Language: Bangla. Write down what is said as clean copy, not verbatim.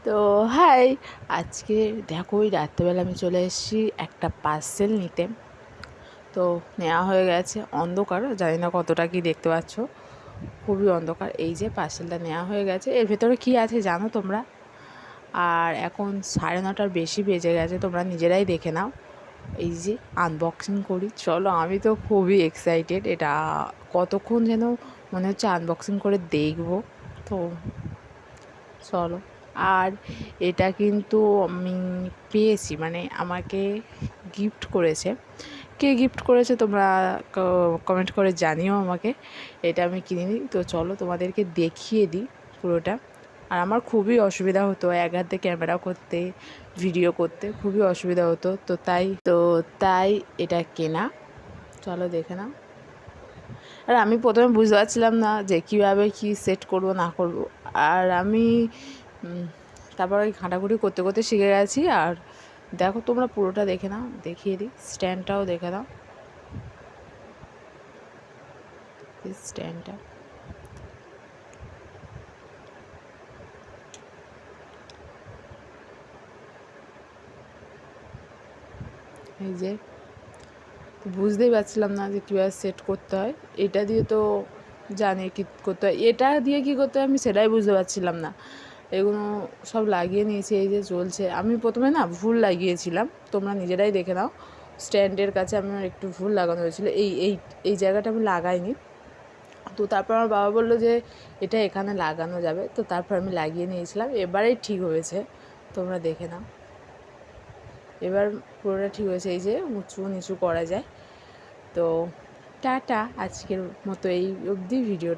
তো হাই, আজকে দেখো ওই রাত্রেবেলা আমি চলে এসেছি একটা পার্সেল নিতে। তো নেওয়া হয়ে গেছে, অন্ধকার, জানি না কতটা কি দেখতে পাচ্ছ, খুবই অন্ধকার। এই যে পার্সেলটা নেওয়া হয়ে গেছে, এর ভেতরে কী আছে জানো তোমরা? আর এখন 9:30টার বেশি বেজে গেছে, তোমরা নিজেরাই দেখে নাও। এই যে আনবক্সিং করি, চলো। আমি তো খুবই এক্সাইটেড, এটা কতক্ষণ যেন মনে হচ্ছে আনবক্সিং করে দেখবো। তো চলো। আর এটা কিন্তু আমি পেয়েছি, মানে আমাকে গিফট করেছে। কে গিফট করেছে তোমরা কমেন্ট করে জানিও আমাকে। এটা আমি কিনিনি, তো চলো তোমাদেরকে দেখিয়ে দিই পুরোটা। আর আমার খুবই অসুবিধা হতো এক হাতে ক্যামেরা করতে, ভিডিও করতে খুবই অসুবিধা হতো, তো তাই এটা কেনা। চলো দেখে নাও। আর আমি প্রথমে বুঝতে পারছিলাম না যে কীভাবে কী সেট করব না করব। আর আমি তারপর ওই ঘাঁটাঘুঁটি করতে করতে শিখে গেছি। আর দেখো তোমরা পুরোটা দেখে নাও, দেখিয়ে দিই। স্ট্যান্ডটাও দেখে নাও, স্ট্যান্ডটা। এই যে, বুঝতেই পারছিলাম না যে কীভাবে সেট করতে হয়। এটা দিয়ে তো জানি কী করতে হয়, এটা দিয়ে কী করতে হয় আমি সেটাই বুঝতে পারছিলাম না। এগুলো সব লাগিয়ে নিয়েছি, এই যে চলছে। আমি প্রথমে না ভুল লাগিয়েছিলাম, তোমরা নিজেরাই দেখে নাও। স্ট্যান্ডের কাছে আমার একটু ভুল লাগানো হয়েছিলো, এই জায়গাটা আমি লাগাইনি। তো তারপর আমার বাবা বললো যে এটা এখানে লাগানো যাবে, তো তারপর আমি লাগিয়ে নিয়েছিলাম। এবারেই ঠিক হয়েছে, তোমরা দেখে নাও। এবার পুরোটা ঠিক হয়েছে, এই যে উঁচু নিচু করা যায়। তো টাটা, আজকের মতো এই অবধি ভিডিওটা।